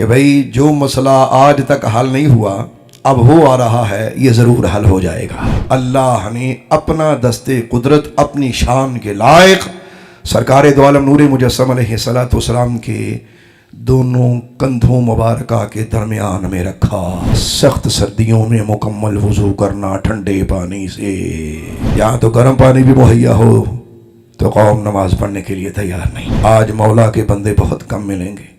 کہ بھئی جو مسئلہ آج تک حل نہیں ہوا اب ہو آ رہا ہے، یہ ضرور حل ہو جائے گا۔ اللہ نے اپنا دستے قدرت اپنی شان کے لائق سرکار دو عالم نور مجسم علیہ السلام کے دونوں کندھوں مبارکہ کے درمیان میں رکھا۔ سخت سردیوں میں مکمل وضو کرنا ٹھنڈے پانی سے، یہاں تو گرم پانی بھی مہیا ہو تو قوم نماز پڑھنے کے لیے تیار نہیں۔ آج مولا کے بندے بہت کم ملیں گے،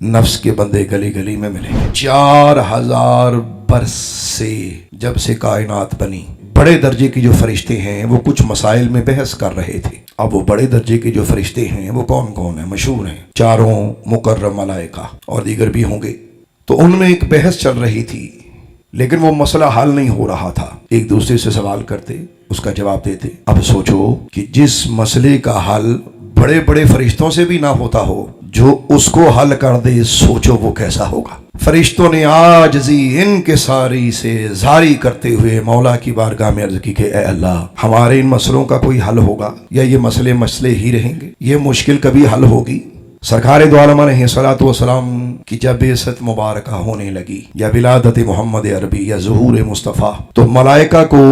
نفس کے بندے گلی گلی میں ملیں گے۔ 4000 برس سے جب سے کائنات بنی، بڑے درجے کی جو فرشتے ہیں وہ کچھ مسائل میں بحث کر رہے تھے۔ اب وہ بڑے درجے کے جو فرشتے ہیں وہ کون کون ہیں؟ مشہور ہیں، 4 مکرم ملائکہ اور دیگر بھی ہوں گے۔ تو ان میں ایک بحث چل رہی تھی، لیکن وہ مسئلہ حل نہیں ہو رہا تھا۔ ایک دوسرے سے سوال کرتے، اس کا جواب دیتے۔ اب سوچو کہ جس مسئلے کا حل بڑے بڑے فرشتوں سے بھی نہ ہوتا ہو، جو اس کو حل کر دے، سوچو وہ کیسا ہوگا۔ فرشتوں نے عاجزی انکساری سے زاری کرتے ہوئے مولا کی بارگاہ میں عرض کی کہ اے اللہ، ہمارے ان مسئلوں کا کوئی حل ہوگا یا یہ مسئلے ہی رہیں گے؟ یہ مشکل کبھی حل ہوگی؟ سرکار دو عالم علیہ السلام کی جب بعثت مبارکہ ہونے لگی، یا ولادت محمد عربی یا ظہور مصطفیٰ، تو ملائکہ کو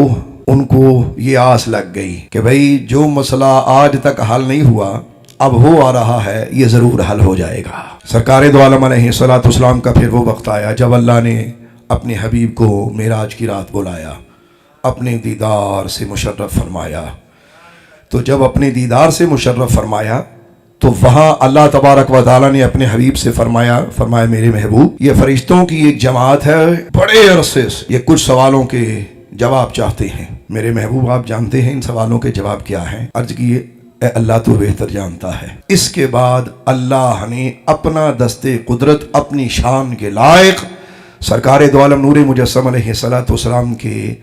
ان کو یہ آس لگ گئی کہ بھئی جو مسئلہ آج تک حل نہیں ہوا اب ہو آ رہا ہے، یہ ضرور حل ہو جائے گا۔ سرکار دو عالم علیہ السلام کا پھر وہ وقت آیا جب اللہ نے اپنے حبیب کو معراج کی رات بلایا، اپنے دیدار سے مشرف فرمایا۔ تو جب اپنے دیدار سے مشرف فرمایا تو وہاں اللہ تبارک و تعالیٰ نے اپنے حبیب سے فرمایا میرے محبوب، یہ فرشتوں کی ایک جماعت ہے، بڑے عرصے سے یہ کچھ سوالوں کے جواب چاہتے ہیں۔ میرے محبوب آپ جانتے ہیں ان سوالوں کے جواب کیا ہیں؟ عرض کیے اے اللہ تو بہتر جانتا ہے۔ اس کے بعد اللہ نے اپنا دستے قدرت اپنی شان کے لائق سرکار دو عالم نور مجسم علیہ السلام کے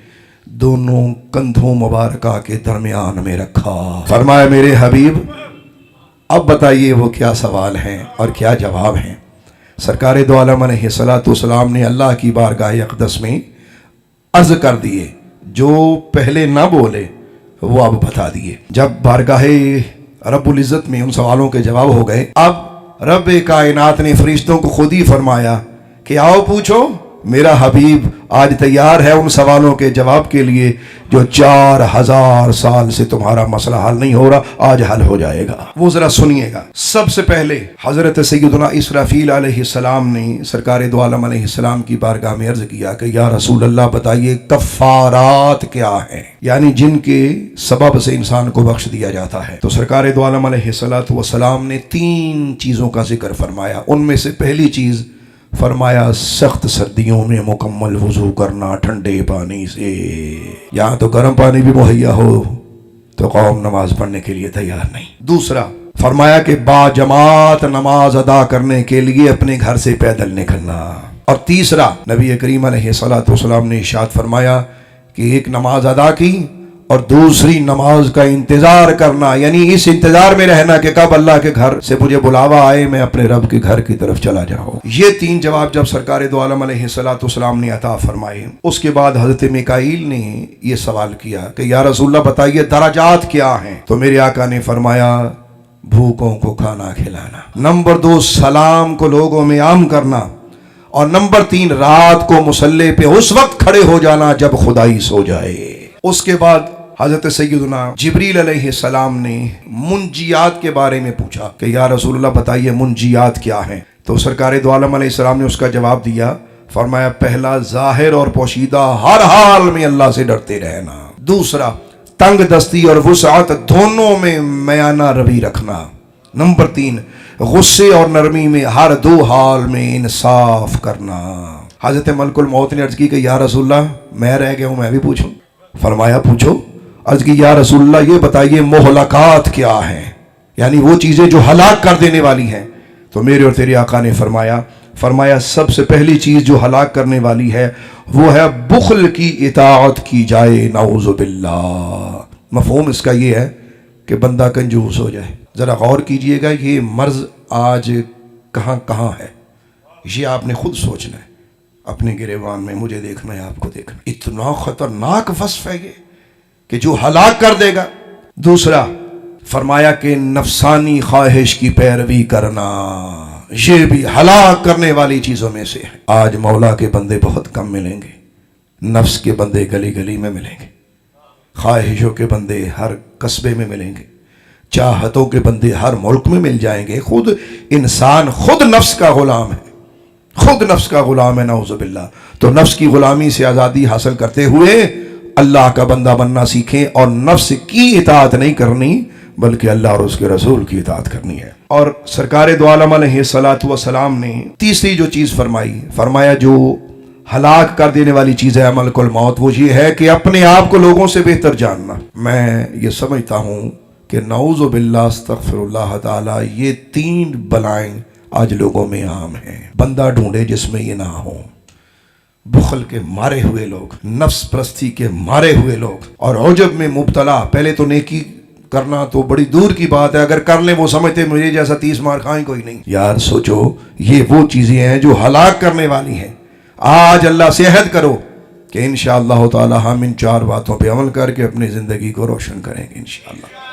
دونوں کندھوں مبارکہ کے درمیان میں رکھا۔ فرمایا میرے حبیب اب بتائیے وہ کیا سوال ہیں اور کیا جواب ہیں؟ سرکار دو عالم علیہ السلام نے اللہ کی بارگاہ اقدس میں عرض کر دیے، جو پہلے نہ بولے وہ اب بتا دیے۔ جب بارگاہ رب العزت میں ان سوالوں کے جواب ہو گئے، اب رب کائنات نے فرشتوں کو خود ہی فرمایا کہ آؤ پوچھو، میرا حبیب آج تیار ہے ان سوالوں کے جواب کے لیے جو 4000 سال سے تمہارا مسئلہ حل نہیں ہو رہا، آج حل ہو جائے گا۔ وہ ذرا سنیے گا۔ سب سے پہلے حضرت سیدنا اسرافیل علیہ السلام نے سرکار دو عالم علیہ السلام کی بارگاہ میں عرض کیا کہ یا رسول اللہ بتائیے کفارات کیا ہیں، یعنی جن کے سبب سے انسان کو بخش دیا جاتا ہے۔ تو سرکار دو عالم علیہ السلام نے 3 چیزوں کا ذکر فرمایا۔ ان میں سے پہلی چیز فرمایا سخت سردیوں میں مکمل وضو کرنا ٹھنڈے پانی سے، یہاں تو گرم پانی بھی مہیا ہو تو قوم نماز پڑھنے کے لیے تیار نہیں۔ دوسرا فرمایا کہ با جماعت نماز ادا کرنے کے لیے اپنے گھر سے پیدل نکلنا۔ اور تیسرا نبی کریم علیہ السلام نے ارشاد فرمایا کہ ایک نماز ادا کی اور دوسری نماز کا انتظار کرنا، یعنی اس انتظار میں رہنا کہ کب اللہ کے گھر سے مجھے بلاوا آئے، میں اپنے رب کے گھر کی طرف چلا جاؤں۔ یہ 3 جواب جب سرکار دو عالم علیہ السلام نے عطا فرمائے، اس کے بعد حضرت میکائیل نے یہ سوال کیا کہ یا رسول اللہ بتائیے درجات کیا ہیں؟ تو میرے آقا نے فرمایا بھوکوں کو کھانا کھلانا، نمبر 2 سلام کو لوگوں میں عام کرنا، اور نمبر 3 رات کو مصلی پہ اس وقت کھڑے ہو جانا جب خدائی سو جائے۔ اس کے بعد حضرت سیدنا جبریل علیہ السلام نے منجیات کے بارے میں پوچھا کہ یا رسول اللہ بتائیے منجیات کیا ہیں؟ تو سرکار دو عالم علیہ السلام نے اس کا جواب دیا، فرمایا پہلا ظاہر اور پوشیدہ ہر حال میں اللہ سے ڈرتے رہنا، دوسرا تنگ دستی اور وسعت دونوں میں میانہ روی رکھنا، نمبر 3 غصے اور نرمی میں ہر 2 حال میں انصاف کرنا۔ حضرت ملک الموت نے عرض کی کہ یا رسول اللہ میں رہ گیا ہوں، میں بھی پوچھوں؟ فرمایا پوچھو۔ عرض کی یا رسول اللہ یہ بتائیے مہلکات کیا ہیں، یعنی وہ چیزیں جو ہلاک کر دینے والی ہیں؟ تو میرے اور تیرے آقا نے فرمایا سب سے پہلی چیز جو ہلاک کرنے والی ہے وہ ہے بخل کی اطاعت کی جائے، نعوذ باللہ۔ مفہوم اس کا یہ ہے کہ بندہ کنجوس ہو جائے۔ ذرا غور کیجئے گا یہ مرض آج کہاں کہاں ہے، یہ آپ نے خود سوچنا ہے، اپنے گریبان میں مجھے دیکھنا ہے، آپ کو دیکھنا۔ اتنا خطرناک وصف ہے یہ کہ جو ہلاک کر دے گا۔ دوسرا فرمایا کہ نفسانی خواہش کی پیروی کرنا، یہ بھی ہلاک کرنے والی چیزوں میں سے ہے۔ آج مولا کے بندے بہت کم ملیں گے، نفس کے بندے گلی گلی میں ملیں گے، خواہشوں کے بندے ہر قصبے میں ملیں گے، چاہتوں کے بندے ہر ملک میں مل جائیں گے۔ خود انسان خود نفس کا غلام ہے، خود نفس کا غلام ہے، نعوذ باللہ۔ تو نفس کی غلامی سے آزادی حاصل کرتے ہوئے اللہ کا بندہ بننا سیکھیں، اور نفس کی اطاعت نہیں کرنی بلکہ اللہ اور اس کے رسول کی اطاعت کرنی ہے۔ اور سرکار دو عالم علیہ الصلوۃ والسلام نے تیسری جو چیز فرمایا جو ہلاک کر دینے والی چیز ہے ملک الموت، وہ یہ ہے کہ اپنے آپ کو لوگوں سے بہتر جاننا۔ میں یہ سمجھتا ہوں کہ نعوذ باللہ استغفر اللہ تعالی یہ 3 بلائیں آج لوگوں میں عام ہیں۔ بندہ ڈھونڈے جس میں یہ نہ ہو، بخل کے مارے ہوئے لوگ، نفس پرستی کے مارے ہوئے لوگ، اور عجب میں مبتلا۔ پہلے تو نیکی کرنا تو بڑی دور کی بات ہے، اگر کر لیں وہ سمجھتے مجھے جیسا 30 مار کھائیں کوئی نہیں۔ یار سوچو، یہ وہ چیزیں ہیں جو ہلاک کرنے والی ہیں۔ آج اللہ سے عہد کرو کہ انشاءاللہ تعالی ہم ان 4 باتوں پہ عمل کر کے اپنی زندگی کو روشن کریں گے انشاءاللہ۔